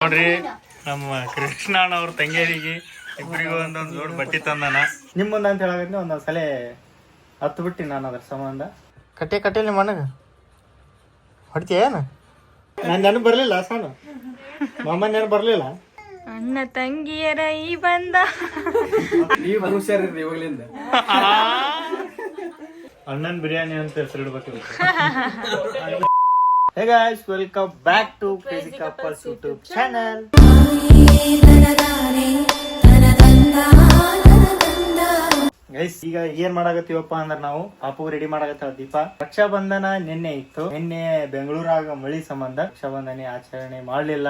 ನೋಡ್ರಿ ನಮ್ಮ ಕೃಷ್ಣಣ್ಣ ಅವ್ರ ತಂಗಿಯರಿಗೆ ಇಬ್ಬರಿಗೂ ಒಂದೊಂದು ಜೋಡ್ ಬಟ್ಟೆ ತಂದಾನ. ನಿಮ್ಮ ಮುಂದೆ ಅಂತ ಹೇಳಾಗತ್ತೆ ಒಂದೊಂದು ಸಲ ಹತ್ತು ಬಿಟ್ಟು ನಾನು ಅದ್ರ ಸಂಬಂಧ ಕಟ್ಟಿಲ್ಲ ನಿಮ್ಮ ಮನೆಗೆ ಹೊಡ್ತೀಯ ಏನು? ನಾನು ನೆನಪು ಬರಲಿಲ್ಲ ಸಾನು ಮಾಮ ನೆನಪು ಬರಲಿಲ್ಲ. ಅಣ್ಣ ತಂಗಿಯರ ಈ ಬಂದ ಹುಷಾರಿರ್ರಿ ಅಣ್ಣನ್ ಬಿರಿಯಾನಿ ಅಂತ ಹೆಸರು ಇಡ್ಬೇಕು. Hey guys, welcome back to Crazy Couples YouTube channel. Guys ಈಗ ಏನ್ ಮಾಡಾಕತ್ತೀವಪ್ಪ ಅಂದ್ರ ನಾವು ಪಾಪು ರೆಡಿ ಮಾಡಾಕತ್ತಾಳ ದೀಪ. ರಕ್ಷಾ ಬಂಧನ ನಿನ್ನೆ ಇತ್ತು. ನಿನ್ನೆ ಬೆಂಗಳೂರಾಗ ಮಳಿ ಸಂಬಂಧ ರಕ್ಷಾ ಬಂಧನ ಆಚರಣೆ ಮಾಡ್ಲಿಲ್ಲ.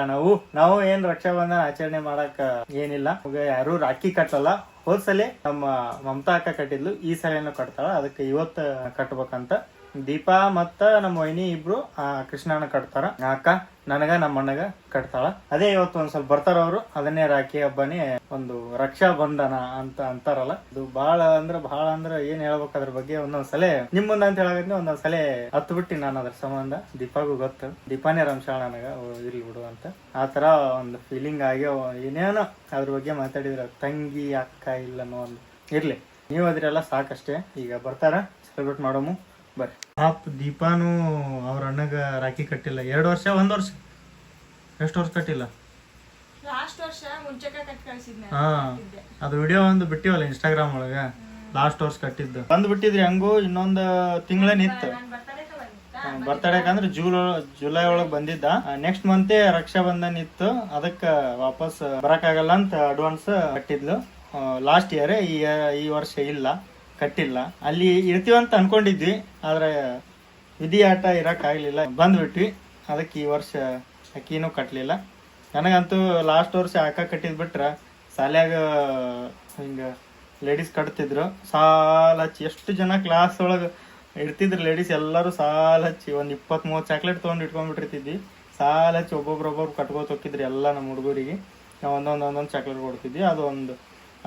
ನಾವು ಏನ್ ರಕ್ಷಾ ಬಂಧನ ಆಚರಣೆ ಮಾಡಕ್ ಏನಿಲ್ಲ. ಯಾರು ರಾಖಿ ಕಟ್ಟಲ್ಲ. ಹೋದ್ಸಲೆ ನಮ್ಮ ಮಮತಾ ಅಕ್ಕ ಕಟ್ಟಿದ್ಲು, ಈ ಸಲೆನೂ ಕಟ್ತಾಳ. ಅದಕ್ಕೆ ಇವತ್ತು ಕಟ್ಬೇಕಂತ ದೀಪಾ ಮತ್ತ ನಮ್ಮ ವೈನಿ ಇಬ್ರು ಕೃಷ್ಣನ ಕಟ್ತಾರ. ಅಕ್ಕ ನನಗ ನಮ್ಮ ಅಣ್ಣಗ ಕಟ್ತಾಳ. ಅದೇ ಇವತ್ತು ಒಂದ್ ಸ್ವಲ್ಪ ಬರ್ತಾರ ಅವರು. ಅದನ್ನೇ ರಾಖಿ ಹಬ್ಬನೇ ಒಂದು ರಕ್ಷಾ ಬಂಧನ ಅಂತ ಅಂತಾರಲ್ಲ. ಇದು ಬಹಳ ಅಂದ್ರ ಏನ್ ಹೇಳ್ಬೇಕು ಅದ್ರ ಬಗ್ಗೆ ಒಂದೊಂದ್ಸಲ ನಿಮ್ ಮುಂದ ಅಂತ ಹೇಳಾಗತ್ತೆ ಒಂದೊಂದ್ಸಲ ಹತ್ತು ಬಿಟ್ಟಿ ನಾನು ಅದ್ರ ಸಂಬಂಧ. ದೀಪಾಗೂ ಗೊತ್ತು, ದೀಪಾನೇ ರಂಶಾಳ ನನಗ ಇರ್ಲಿ ಬಿಡು ಅಂತ. ಆತರ ಒಂದು ಫೀಲಿಂಗ್ ಆಗಿ ಏನೇನೋ ಅದ್ರ ಬಗ್ಗೆ ಮಾತಾಡಿದ್ರ ತಂಗಿ ಅಕ್ಕ ಇಲ್ಲನೋ ಒಂದು ಇರ್ಲಿ. ನೀವ್ ಅದ್ರೆಲ್ಲ ಸಾಕಷ್ಟೇ. ಈಗ ಬರ್ತಾರ, ಸೆಲೆಬ್ರೇಟ್ ಮಾಡೋಮು ಬರ್ರಿ. ಪಾಪ ದೀಪಾನು ಅವ್ರ ಅಣ್ಣಗ ರಾಖಿ ಕಟ್ಟಿಲ್ಲ. 2 ವರ್ಷ 1 ವರ್ಷ ಎಷ್ಟು ವರ್ಷ ಕಟ್ಟಿಲ್ಲ. ಹಾ, ಅದು ವಿಡಿಯೋ ಒಂದು ಬಿಟ್ಟಿವಲ್ಲ ಇನ್ಸ್ಟಾಗ್ರಾಮ್ ಒಳಗ. ಲಾಸ್ಟ್ ವರ್ಷ ಕಟ್ಟಿದ್ದು ಬಂದ್ ಬಿಟ್ಟಿದ್ರಿ. ಹಂಗು ಇನ್ನೊಂದು ತಿಂಗಳ ನಿತ್ತು. ಬರ್ತಡೇಕಂದ್ರೆ ಜುಲೈ ಒಳಗ್ ಬಂದಿದ್ದ. ನೆಕ್ಸ್ಟ್ ಮಂತೇ ರಕ್ಷಾ ಬಂಧನ್ ಇತ್ತು. ಅದಕ್ಕ ವಾಪಸ್ ಬರಕಾಗಲ್ಲ ಅಂತ ಅಡ್ವಾನ್ಸ್ ಕಟ್ಟಿದ್ಲು ಲಾಸ್ಟ್ ಇಯರ್. ಈ ವರ್ಷ ಇಲ್ಲ, ಕಟ್ಟಿಲ್ಲ. ಅಲ್ಲಿ ಇರ್ತೀವಂತ ಅನ್ಕೊಂಡಿದ್ವಿ, ಆದ್ರೆ ವಿಧಿ ಆಟ ಇರಕ್ ಆಗ್ಲಿಲ್ಲ, ಬಂದ್ಬಿಟ್ವಿ. ಅದಕ್ಕೆ ಈ ವರ್ಷ ಅಕ್ಕಿನೂ ಕಟ್ಲಿಲ್ಲ. ನನಗಂತೂ ಲಾಸ್ಟ್ ವರ್ಷ ಅಕ್ಕ ಕಟ್ಟಿದ್ ಬಿಟ್ರ ಶಾಲ್ಯಾಗ ಹಿಂಗ ಲೇಡೀಸ್ ಕಟ್ತಿದ್ರು ಸಾಲ ಹಚ್ಚಿ. ಎಷ್ಟು ಜನ ಕ್ಲಾಸ್ ಒಳಗ ಇರ್ತಿದ್ರು ಲೇಡೀಸ್ ಎಲ್ಲರೂ ಸಾಲ ಹಚ್ಚಿ ಒಂದ್ 20-30 ಚಾಕ್ಲೇಟ್ ತೊಗೊಂಡು ಇಟ್ಕೊಂಡ್ಬಿಟ್ಟಿರ್ತಿದ್ವಿ. ಸಾಲ ಹಚ್ಚಿ ಒಬ್ಬೊಬ್ರು ಕಟ್ಕೋತ ಹೋಗಿದ್ರಿ ಎಲ್ಲ ನಮ್ಮ ಹುಡುಗರಿಗೆ. ನಾವು ಒಂದೊಂದು ಚಾಕ್ಲೇಟ್ ಕೊಡ್ತಿದ್ವಿ. ಅದು ಒಂದು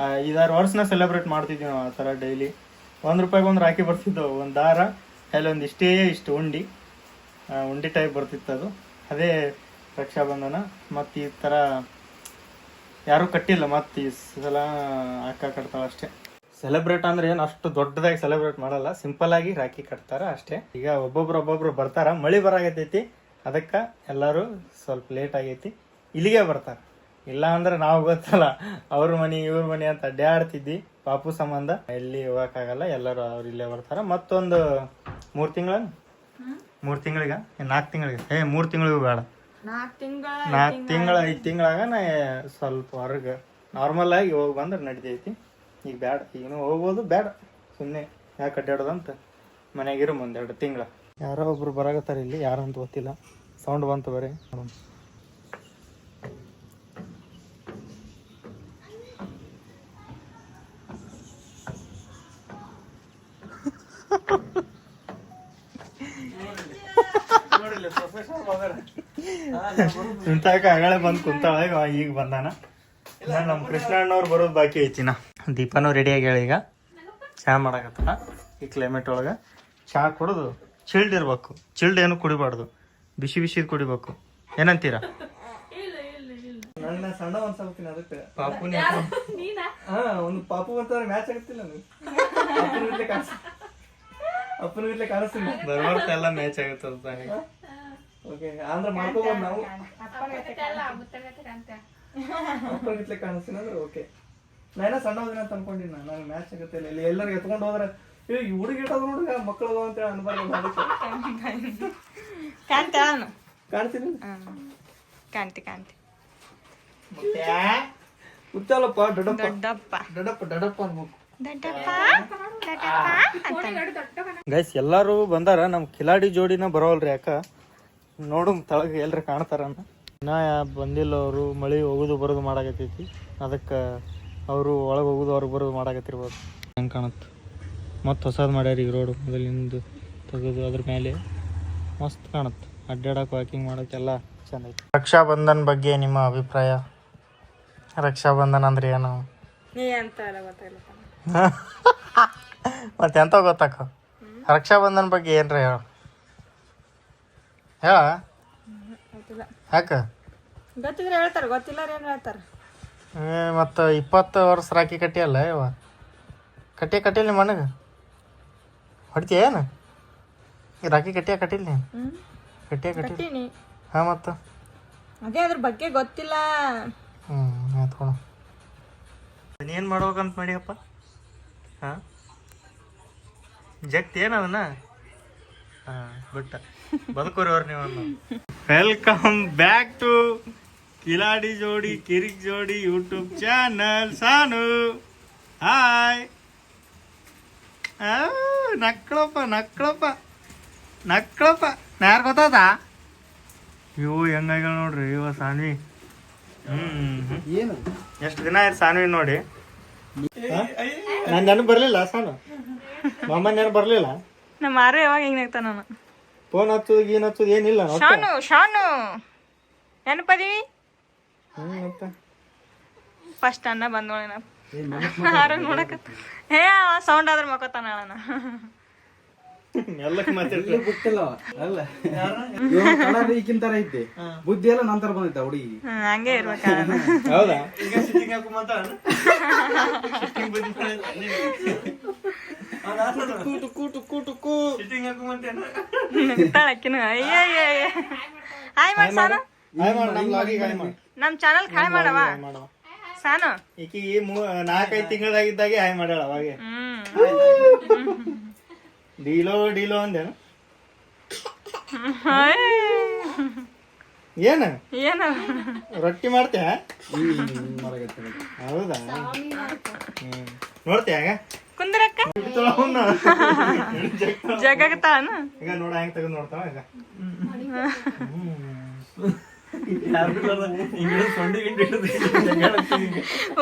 5-6 ವರ್ಷನ ಸೆಲೆಬ್ರೇಟ್ ಮಾಡ್ತಿದ್ವಿ ನಾವು. ಆ ಥರ ಡೈಲಿ 1 ರೂಪಾಯಿಗೆ ಒಂದು ರಾಖಿ ಬರ್ತಿದ್ದವು. ಒಂದು ದಾರ ಅಲ್ಲಿ ಒಂದು ಇಷ್ಟು ಉಂಡಿ ಟೈಪ್ ಬರ್ತಿತ್ತು. ಅದು ಅದೇ ರಕ್ಷಾ ಬಂಧನ. ಮತ್ತು ಈ ಥರ ಯಾರೂ ಕಟ್ಟಿಲ್ಲ. ಮತ್ತು ಈ ಸಲ ಅಕ್ಕ ಕಟ್ತಾಳ ಅಷ್ಟೇ. ಸೆಲೆಬ್ರೇಟ್ ಅಂದ್ರೆ ಏನು ಅಷ್ಟು ದೊಡ್ಡದಾಗಿ ಸೆಲೆಬ್ರೇಟ್ ಮಾಡಲ್ಲ, ಸಿಂಪಲ್ ಆಗಿ ರಾಖಿ ಕಟ್ತಾರ ಅಷ್ಟೇ. ಈಗ ಒಬ್ಬೊಬ್ರು ಬರ್ತಾರ. ಮಳಿ ಬರಾಗತೈತಿ, ಅದಕ್ಕೆ ಎಲ್ಲರೂ ಸ್ವಲ್ಪ ಲೇಟ್ ಆಗೈತಿ. ಇಲ್ಲಿಗೆ ಬರ್ತಾರ. ಇಲ್ಲ ಅಂದ್ರೆ ನಾವು ಗೊತ್ತಲ್ಲ ಅವ್ರ ಮನಿ ಇವ್ರ ಮನಿ ಅಂತ ಅಡ್ಡಾಡ್ತಿದ್ವಿ. ಪಾಪು ಸಂಬಂಧ ಎಲ್ಲಿ ಹೋಗಕ್ಕಾಗಲ್ಲ. ಎಲ್ಲರೂ ಅವ್ರು ಇಲ್ಲೇ ಬರ್ತಾರ. ಮತ್ತೊಂದು 3 ತಿಂಗಳಿಗೆ 4 ತಿಂಗಳಿಗೆ 3 ತಿಂಗಳಿಗೂ ಬೇಡ, 4 ತಿಂಗಳ 5 ತಿಂಗಳಾಗ ಸ್ವಲ್ಪ ಹೊರಗೆ ನಾರ್ಮಲ್ ಆಗಿ ಹೋಗಿ ಬಂದ್ರೆ ನಡಿತೈತಿ. ಈಗ ಬ್ಯಾಡ, ಈಗನು ಹೋಗ್ಬೋದು, ಬ್ಯಾಡ ಸುಮ್ಮನೆ ಯಾಕೆ ಅಡ್ಡಾಡೋದಂತ ಮನೆಯಾಗಿರೋ ಮುಂದೆ 2 ತಿಂಗಳ. ಯಾರೋ ಒಬ್ರು ಬರಾಕತ್ತಾರ ಇಲ್ಲಿ, ಯಾರಂತ ಗೊತ್ತಿಲ್ಲ. ಸೌಂಡ್ ಬಂತು ಬರೀ. ಇಂತಾಕ ಆಗಳೆ ಬಂದು ಕುಂತಾಳ. ಈಗ ಬಂದಾನ. ನಮ್ಮ ಕೃಷ್ಣಣ್ಣವ್ರು ಬರೋದು ಬಾಕಿ ಐತಿನ. ದೀಪಾನು ರೆಡಿ ಆಗ್ಯಾಳ. ಈಗ ಚಹಾ ಮಾಡಾಕತ್ತಾಳ. ಈ ಕ್ಲೈಮೇಟ್ ಒಳಗೆ ಚಹಾ ಕುಡಿದು ಚಿಲ್ಡ್ ಇರ್ಬೇಕು. ಚಿಲ್ಡ್ ಏನು ಕುಡಿಬಾರ್ದು, ಬಿಸಿ ಕುಡಿಬೇಕು. ಏನಂತೀರ? ನನ್ನ ಸಣ್ಣ ಅನ್ಸಲ್ತೀನಿ. ಅದಕ್ಕೆ ಪಾಪುನೇ ಒಂದು ಪಾಪು ಬಂತಂದ್ರೆ ಮ್ಯಾಚ್ ಆಗುತ್ತಿಲ್ಲ. ಅಪ್ಪನ ಗಟ್ಲೆ ಕಾಣಿಸ್ತೀನಿ. ಬರ್ಬರ್ತ ಎಲ್ಲ ಮ್ಯಾಚ್ ಆಗುತ್ತ. ಓಕೆ ಅಂದ್ರೆ ಮಾಡ್ಕೋಬೋದು ನಾವು. ಅಪ್ಪನ ಗಟ್ಲೆ ಕಾಣಿಸ್ತೀನಿ ಅಂದ್ರೆ ಓಕೆ. ನಾನ ಸಣ್ಣ ಹೋದಿನ ಅಂತ ಅನ್ಕೊಂಡಿನಿ. ನಾನು ಮ್ಯಾಚ್ ಆಗುತ್ತೆ ಇಲ್ಲ. ಎಲ್ಲರಿಗೂ ಎತ್ಕೊಂಡು ಹೋದ್ರೆ ಈ ಹುಡುಗ ಇಟ್ಟೋದು ಹುಡುಗ ಮಕ್ಕಳು ಅಂತ ಅನ್ಬಾರ್ದು. ಕಾಣ್ತೀನಿ ಉತ್ತಲ್ಲಪ್ಪ. ದೊಡ್ಡಪ್ಪ ಅನ್ಬೇಕು. ಗೈಸ್ ಎಲ್ಲಾರು ಬಂದಾರ. ನಮ್ ಕಿಲಾಡಿ ಜೋಡಿನ ಬರೋಲ್ರಿ. ಯಾಕ ನೋಡು ತಳಗ ಎಲ್ರ ಕಾಣ್ತಾರ. ಇನ್ನ ಬಂದಿಲ್ಲ ಅವರು. ಮಳಿ ಹೋಗುದು ಬರೋದು ಮಾಡಾಕತ್ತೈತಿ. ಅದಕ್ಕೆ ಅವರು ಒಳಗೆ ಹೋಗುದು ಅವ್ರಿಗೆ ಬರೋದು ಮಾಡಾಕತ್ತಿರ್ಬೋದು. ಹೆಂಗೆ ಕಾಣುತ್ತೆ. ಮತ್ತು ಹೊಸದು ಮಾಡ್ಯಾರ ಈಗ ರೋಡು. ಮೊದಲಿಂದು ತೆಗೆದು ಅದ್ರ ಮೇಲೆ ಮಸ್ತ್ ಕಾಣುತ್ತೆ. ಅಡ್ಡಾಡಕ್ಕೆ ವಾಕಿಂಗ್ ಮಾಡೋಕ್ಕೆಲ್ಲ ಚಂದ ಐತಿ. ರಕ್ಷಾ ಬಂಧನ್ ಬಗ್ಗೆ ನಿಮ್ಮ ಅಭಿಪ್ರಾಯ? ರಕ್ಷಾ ಬಂಧನ ಅಂದ್ರೆ ಏನು? ಮತ್ತೆ ಎಂತ ಗೊತ್ತಾಕ? ರಕ್ಷಾ ಬಂಧನ್ ಬಗ್ಗೆ ಏನ್ರ ಹೇಳ. ಯಾಕ ಗೊತ್ತಿದ್ರೆ ಹೇಳ್ತಾರ, ಗೊತ್ತಿಲ್ಲ ಏನು ಹೇಳ್ತಾರ. ಮತ್ತು 20 ವರ್ಷ ರಾಖಿ ಕಟ್ಟಿಯಲ್ಲ ಇವ ಕಟ್ಟಿಲ್ಲ ನಿಮ್ಮ ಮನೆಗೆ ಹೊಡಿತೀಯ ಏನು ರಾಖಿ ಕಟ್ಟಿಲ್ಲ ನೀನು ಕಟ್ಟಿನಿ. ಹಾಂ ಮತ್ತು ಅದೇ ಅದ್ರ ಬಗ್ಗೆ ಗೊತ್ತಿಲ್ಲ. ಆಯ್ತು ಕೊಡು. ನೀನು ಮಾಡ್ಬೇಕಂತ ಮಾಡಿಯಪ್ಪ. ಹಾಂ ಜಗ್ತಿ ಏನು ಅದನ್ನ. ಹಾಂ ಬಿಟ್ಟ ಬದುಕೋರವ್ರು ನೀವು. ವೆಲ್ಕಮ್ ಬ್ಯಾಕ್ ಟು ಕಿಲಾಡಿ ಜೋಡಿ ಕಿರಿಕ್ ಜೋಡಿ ಯೂಟ್ಯೂಬ್ ಚಾನಲ್. ಸಾನು ಹಾಯ್. ನಕ್ಕಳಪ್ಪ ಯಾರು ಗೊತ್ತಾದ ಇವು ಹೆಂಗಾಗ ನೋಡ್ರಿ ಇವ ಸಾನ್ವಿ. ಎಷ್ಟು ದಿನ ಆಯ್ತು ಸಾನ್ವಿ ನೋಡಿ. ನಾನು ನೆನಪು ಬರಲಿಲ್ಲ ಸಾನು, ಮಾಮ ನೆನಪು ಬರಲಿಲ್ಲ. ನಮ್ಮ ಮಾರು ಯಾವಾಗ ಹಿಂಗೆ ನಗ್ತಾನ ನಾನು. ಫೋನ್ ಹಚ್ಚೋದು ಏನಿಲ್ಲ. ಶಾನು ನೆನಪದೀವಿ. ಫಸ್ಟ್ ಅನ್ನ ಬಂದೋಳೆ ಆರಾಗ ನೋಡಕ ಸೌಂಡ್ ಆದ್ರೆ ಮಕ್ಕೋತಾನ ಅಣ್ಣ. ಬುದ್ಧಿ ಎಲ್ಲ ನಂತರ ಬಂದೈತ ಹುಡುಗಿ. ಹಂಗೆ ಇರ್ಬೇಕ. ಹೌದಾ ಅಕ್ಕಿನ ಹಾಯ್ ಮಾಡಿ ಸಾನು. ನಮ್ ಚಾನಲ್ ಖಾಯ್ ಮಾಡವ ಸಾನು. ಈಕಿಗೆ 4-5 ತಿಂಗಳಾಗಿದ್ದಾಗೆ ಹಾಯ್ ಮಾಡ್ಯಾಳ ಅವಾಗೆ. ಡೀಲೋ ಅಂದೇನು ಏನ ರೊಟ್ಟಿ ಮಾಡ್ತೀಯ? ಹೌದಾ ನೋಡ್ತೀಯ ಕುಂದ್ರಕ್ಕ ಜಗತ್ತಾನ ಈಗ ನೋಡ ಹೆಂಗ್ ತೆಗೆದು ನೋಡ್ತಾವ ಈಗ.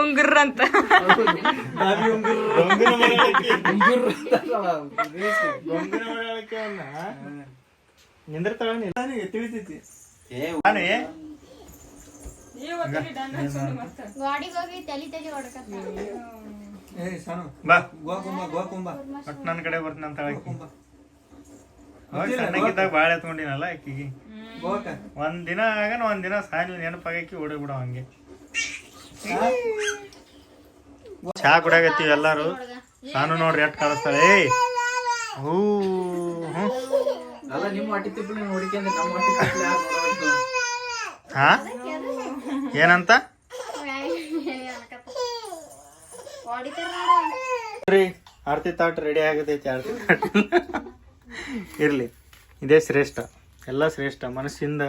ಉಂಗುರ್ ಅಂತ ನಿಂದಿರ್ತಾಳ ತಿಳಿತೈತಿ. ನನ್ನ ಕಡೆ ಬರ್ತೀನಿ ಅಂತ ಸಣ್ಣಗಿದ್ದಾಗ ಬಾಳ ಎತ್ಕೊಂಡಿನಲ್ಲ ಆಕಿಗೆ. ಒಂದಿನ ಸಾಲಿ ನೆನಪಾಗಿ ಓಡಿಬಿಡ ಹಂಗೆ. ಚಹಾ ಕುಡಿಯಾಗತ್ತೀವಿ ಎಲ್ಲಾರು. ನಾನು ನೋಡ್ರಿ ಎಟ್ ಕಾಣಿಸ್ತಾಳೆ. ಹಾ ಏನಂತ ಆರತಿ ತಾಟ್ ರೆಡಿ ಆಗತೈತಿ. ಆರತಿ ತಾಟ್ ಇರ್ಲಿ, ಇದೇ ಶ್ರೇಷ್ಠ. ಎಲ್ಲ ಶ್ರೇಷ್ಠ. ಮನಸ್ಸಿಂದ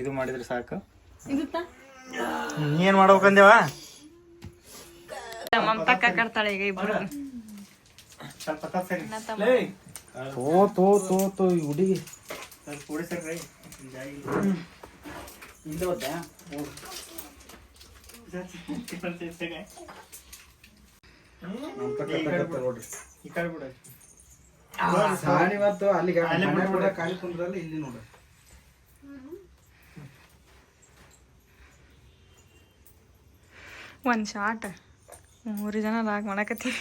ಇದು ಮಾಡಿದ್ರೆ ಸಾಕು. ಏನ್ ಮಾಡ್ಬೇಕಂದೇವ? ಮಮತಕ್ಕ ಕರ್ತಾಳೆ ಈಗ ಇಬ್ರು. ಹುಡುಗಿ ಖಾಲಿ ಕುಂದ್ರಲ್ಲ ಇಲ್ಲಿ ನೋಡ್ರಿ. ಒಂದ್ ಶಾಟ್ 3 ಜನ ಲಾಗ್ ಮಾಡಕತ್ತೀವಿ.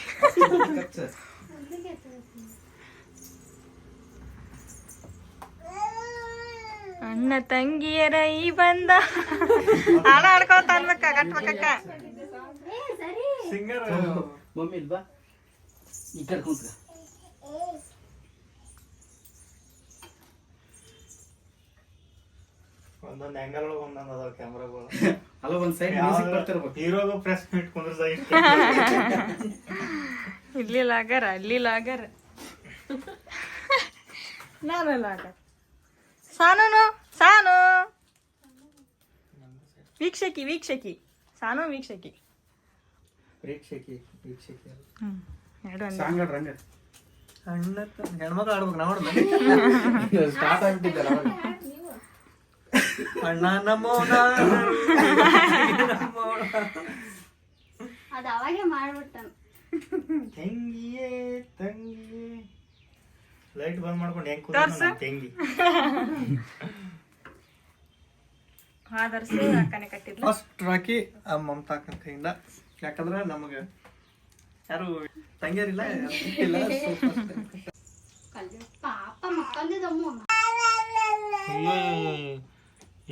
ಅಣ್ಣ ತಂಗಿಯರ ಈ ಬಂದ ಹಾಡ ಹಾಡ್ಕೊತ ಅನ್ಬೇಕ ಕಟ್ಬೇಕಕ್ಕ. ಮಮ್ಮಿ ಇಲ್ವಾ ಈ ಕಡೆ ಕುಂತ್ರ. ಒಂದೊಂದು ಆಂಗಲ್ ಒಳಗೆ ಒಂದೊಂದು ಅದಾವ ಕ್ಯಾಮ್ರಾಗಳು. ಅಲ್ಲ ಒಂದ್ ಸೈಡ್ ಮ್ಯೂಸಿಕ್ ಬರ್ತಿರ್ಬೇಕು. ಹೀರೋಗ ಪ್ರೆಸ್ ಮೀಟ್ ಕುಂದ್ರ ಇಲ್ಲಿ ಲಾಗರ ಅಲ್ಲಿ ಲಾಗರ ನಾನು ಲಾಗರ್. ಸಾನು ವೀಕ್ಷಕಿ ಸಾನು ವೀಕ್ಷಕಿ. ಹೆಣ್ಮಕ್ಳು ಆಡ್ಬೇಕು. ನಾವು ಸ್ಟಾರ್ಟ್ ಆಗ್ಬಿಟ್ಟಿದ್ದಲ್ಲ ಅಣ್ಣ ನಮೋ ಅದು ಅವಾಗೆ ಮಾಡ್ಬಿಟ್ಟನು. ತಂಗಿಯೇ ಲೈಟ್ ಬಂದ್ ಮಾಡ್ಕೊಂಡು ಹೆಂಗ್ ತಂಗಿ ಆದರ್ಸು ಅಕ್ಕನೆ ಕಟ್ಟಿದ್ಲು. ಫಸ್ಟ್ ರಾಕಿ ಮಮತಾ ಅಕ್ಕನ ಕೈಯಿಂದ. ಯಾಕಂದ್ರೆ ನಮಗೆ ಯಾರು ತಂಗಿಯರಿಲ್ಲ ಪಾಪ ಮಕ್ಕಂದಿದ್ದಮ್ಮ.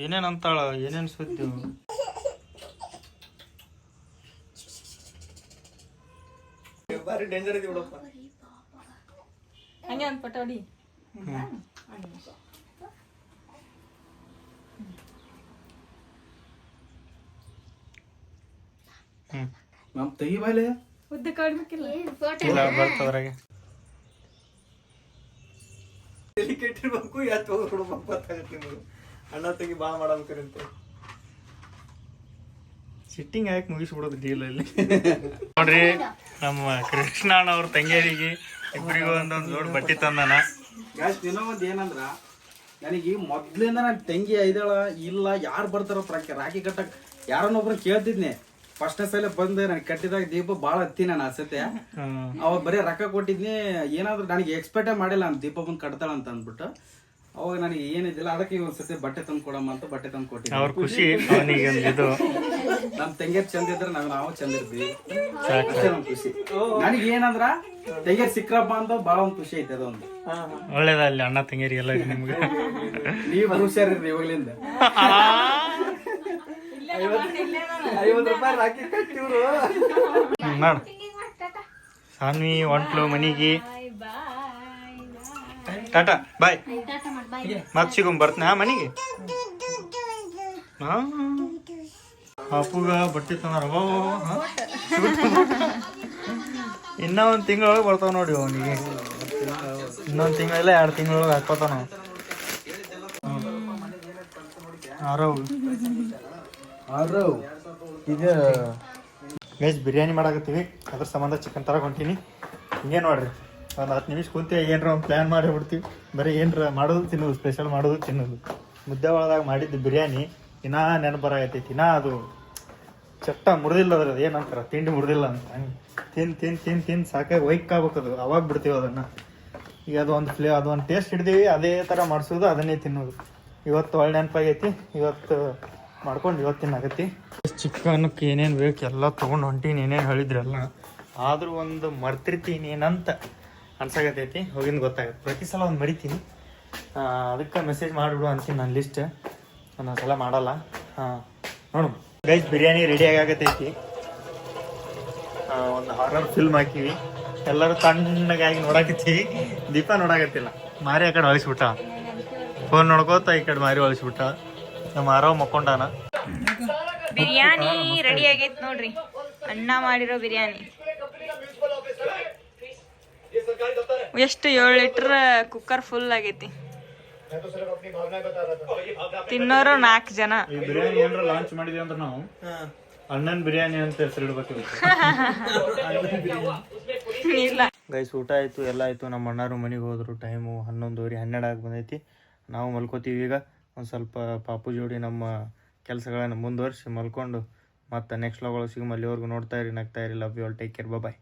ಏನೇನ್ ಅಂತಾಳ ಏನೇನ್ ಸುದ್ದಿ ಬಾರಿ ಡೇಂಜರ್ ಐತಿ ಬಿಡಪ್ಪ. ಹಂಗೆ ಒಂದು ಪಟೋಡಿ ನಮ್ ತೆಗಿ ಬಾಯ್ಲೆ ಉದ್ದ ಕಡಿಮೆಕ್ಕಿಲ್ಲ ಇಲ್ಲ ಬರ್ತದ್ರಾಗೆ ಕೆಟ್ಟಿರ್ಬೇಕು ಯಾಕೆ ಹೋಗ್ಬಿಡ್ಬೇಕು ಗೊತ್ತಾಗತ್ತೆ ನಿಮಗೆ. ಅಣ್ಣ ತೆಗಿ ಬಾ ಮಾಡಬೇಕಂತ ಸಿಟ್ಟಿಂಗ್ ಹಾಕಿ ಮುಗಿಸ್ಬಿಡೋದು ಡೀಲ್ ಅಲ್ಲಿ. ನೋಡ್ರಿ ನಮ್ಮ ಕೃಷ್ಣಣ್ಣ ಅವ್ರ ತಂಗಿಯರಿಗೆ ಇಬ್ಬರಿಗೂ ಒಂದೊಂದು ಜೋಡ್ ಬಟ್ಟೆ ತಂದಾನ. ಗಾಯ್ಸ್ ಇನ್ನೂ ಒಂದ್ ಏನಂದ್ರ ನನಗೆ ಮೊದ್ಲಿಂದ ನನ್ನ ತಂಗಿ ಐದಳ ಇಲ್ಲ ಯಾರು ಬರ್ತಾರ ರಾಖಿ ಕಟ್ಟಕ್ ಯಾರನ್ನೊಬ್ರು ಕೇಳ್ತಿದ್ನಿ. ಫಸ್ಟ್ನೇ ಸಲ ಬಂದು ನನಗೆ ಕಟ್ಟಿದಾಗ ದೀಪ ಭಾಳ ಹತ್ತಿ ನಾನು ಅಸತ್ತೆ ಅವಾಗ ಬರೀ ರೊಕ್ಕ ಕೊಟ್ಟಿದ್ನಿ. ಏನಾದ್ರು ನನಗೆ ಎಕ್ಸ್ಪೆಕ್ಟೇ ಮಾಡಿಲ್ಲ ನಾನು ದೀಪ ಬಂದು ಕಟ್ತಾಳ ಅಂತ ಅಂದ್ಬಿಟ್ಟು ಅವಾಗ ನನಗೆ ಏನಿದ್ದಿಲ್ಲ. ಅದಕ್ಕೆ ಒಂದ್ಸತಿ ಬಟ್ಟೆ ತಂದು ಕೊಡಮ್ಮ ಅಂತ ಬಟ್ಟೆ ತಂದು ಕೊಟ್ಟಿದ್ದೆ. ಅವ್ರ ಖುಷಿ ಅವನಿಗೆ ಒಂದು ಇದು ನಮ್ ತಂಗಿಯರ್ ಚಂದ ಇದ್ರೆ ನಾವು ಚಂದ ಇರ್ತೀವಿ ಅಷ್ಟೇ ನಮ್ ಖುಷಿ. ನನಗೆ ಏನಂದ್ರ ತಂಗಿಯರ್ ಸಿಕ್ರಪ್ಪ ಅಂತ ಭಾಳ ಒಂದು ಖುಷಿ ಐತೆ ಅದೊಂದು. ಒಳ್ಳೇದಲ್ಲಿ ಅಣ್ಣ ತಂಗಿಯರಿಗೆಲ್ಲ ನಿಮ್ಗೆ. ನೀವು ಹುಷಾರಿರ್ರಿ ಇವಾಗ್ಲಿಂದ. 50 ರೂಪಾಯಿ ರಾಕಿ ಕಟ್ಟಿವ್ರು. ಮಾಡು ಸಾನ್ವಿ ಹೊಂಟ್ಲು ಮನಿಗೆ. ಟಾಟಾ ಬಾಯ್ ಮತ್ ಸಿಗುಮ್ ಬರ್ತನ ಮನಿಗೆ. ಅಪ್ಪುಗ ಬಟ್ಟೆ ತಂದಾರ. ಇನ್ನ ಒಂದ್ ತಿಂಗಳೊಳಗೆ ಬರ್ತಾವ ನೋಡಿ ಅವನಿಗೆ. ಇನ್ನೊಂದ್ ತಿಂಗಳಿಲ್ಲ 2 ತಿಂಗಳೊಳಗೆ ಹಾಕೋತಾನ. ಇದು ಗೈಸ್ ಬಿರಿಯಾನಿ ಮಾಡಾಕತ್ತೀವಿ. ಅದ್ರ ಸಂಬಂಧ ಚಿಕನ್ ತರಕ್ ಹೊಂಟೀನಿ. ಹಿಂಗೆ ನೋಡ್ರಿ ಒಂದು 10 ನಿಮಿಷ ಕುಂತಿ ಏನರ ಒಂದು ಪ್ಲ್ಯಾನ್ ಮಾಡಿ ಬಿಡ್ತೀವಿ. ಬರೀ ಏನರ ಮಾಡೋದು ತಿನ್ನೋದು, ಸ್ಪೆಷಲ್ ಮಾಡೋದು ತಿನ್ನೋದು. ಮುದ್ದೆ ಒಳದಾಗ ಮಾಡಿದ್ದು ಬಿರಿಯಾನಿ ಇನ್ನೂ ನೆನಪು ಬರಾಗತ್ತೈತಿ. ಇನ್ನೂ ಅದು ಚಟ್ಟ ಮುರಿದಿಲ್ಲ ಅದ್ರದ್ದು ಏನಂತಾರ ತಿಂಡಿ ಮುರಿದಿಲ್ಲ ಅಂತ. ಹಂಗೆ ತಿಂದು ಸಾಕಾಗಿ ಒಯ್ಕಾಗ್ಬೇಕದು. ಅವಾಗ ಬಿಡ್ತೀವಿ ಅದನ್ನು. ಈಗ ಅದೊಂದು ಟೇಸ್ಟ್ ಹಿಡ್ದೀವಿ. ಅದೇ ಥರ ಮಾಡಿಸೋದು ಅದನ್ನೇ ತಿನ್ನೋದು. ಇವತ್ತು ಒಳ್ಳೆ ನೆನಪಾಗೈತಿ. ಇವತ್ತು ಮಾಡ್ಕೊಂಡು ಇವತ್ತು ತಿನ್ನಾಗತ್ತಿ. ಚಿಕನ್ಕ್ಕೆ ಏನೇನು ಬೇಕು ಎಲ್ಲ ತೊಗೊಂಡು ಹೊಂಟೀನಿ. ಏನೇನು ಹೇಳಿದ್ರಲ್ಲ ಆದರೂ ಒಂದು ಮರ್ತಿರ್ತೀನಿ ಏನಂತ ಅನ್ಸಾಗತ್ತೈತಿ. ಹೋಗಿಂದ ಗೊತ್ತಾಗುತ್ತೆ. ಪ್ರತಿ ಸಲ ಒಂದು ಮರಿತೀನಿ. ಅದಕ್ಕೆ ಮೆಸೇಜ್ ಮಾಡಿಬಿಡು ಅಂತೀನಿ ನಾನು ಲಿಸ್ಟ್. ಒಂದೊಂದು ಸಲ ಮಾಡಲ್ಲ. ನೋಡು ಗೈಸ್ ಬಿರಿಯಾನಿ ರೆಡಿ ಆಗತ್ತೈತಿ. ಒಂದು ಹಾರರ್ ಫಿಲ್ಮ್ ಹಾಕಿವಿ. ಎಲ್ಲರೂ ತಣ್ಣಗಾಗಿ ನೋಡಾಕತ್ತೀವಿ. ದೀಪ ನೋಡಾಕತ್ತಿಲ್ಲ. ಮಾರಿ ಆ ಕಡೆ ಹೊಳಿಸ್ಬಿಟ್ಟ. ಫೋನ್ ನೋಡ್ಕೋತ ಈ ಕಡೆ ಮಾರಿ ಹೊಳಿಸ್ಬಿಟ್ಟ. ನಮ್ಮ ಆರವ್ ಮಕ್ಕೊಂಡಾನ. ಬಿರಿಯಾನಿ ರೆಡಿ ಆಗೈತಿ ನೋಡ್ರಿ. ಅಣ್ಣ ಮಾಡಿರೋ ಬಿರಿಯಾನಿ. ಎಷ್ಟು 7 ಲೀಟರ್ ಕುಕ್ಕರ್ ಫುಲ್ ಆಗೈತಿ. ತಿನ್ನೋರು 4 ಜನ. ಈ ಬಿರಿಯಾನಿ ಏನಾರ ಲಾಂಚ್ ಮಾಡಿದ್ವಿ ಅಂದ್ರೆ ನಾವು ಅಣ್ಣನ್ ಬಿರಿಯಾನಿ ಅಂತ ಹೆಸರು ಇಡ್ಬೇಕು. ಇಲ್ಲ ಗೈಸ್ ಊಟ ಆಯ್ತು, ಎಲ್ಲ ಆಯ್ತು. ನಮ್ಮ ಅಣ್ಣಾರು ಮನೆಗೆ ಹೋದ್ರು. ಟೈಮು 11:30 12 ಆಗಿ ಬಂದೈತಿ. ನಾವು ಮಲ್ಕೋತೀವಿ ಈಗ. ಒಂದು ಸ್ವಲ್ಪ ಪಾಪು ಜೋಡಿ ನಮ್ಮ ಕೆಲಸಗಳನ್ನು ಮುಂದುವರಿಸಿ ಮಲ್ಕೊಂಡು ಮತ್ತೆ ನೆಕ್ಸ್ಟ್ ವ್ಲಾಗ್ ಒಳಗೆ ಸಿಗು. ಅಲ್ಲಿವರೆಗೂ ನೋಡ್ತಾ ಇರಿ, ನಗ್ತಾ ಇರಿ. Love you all. Take care. Bye.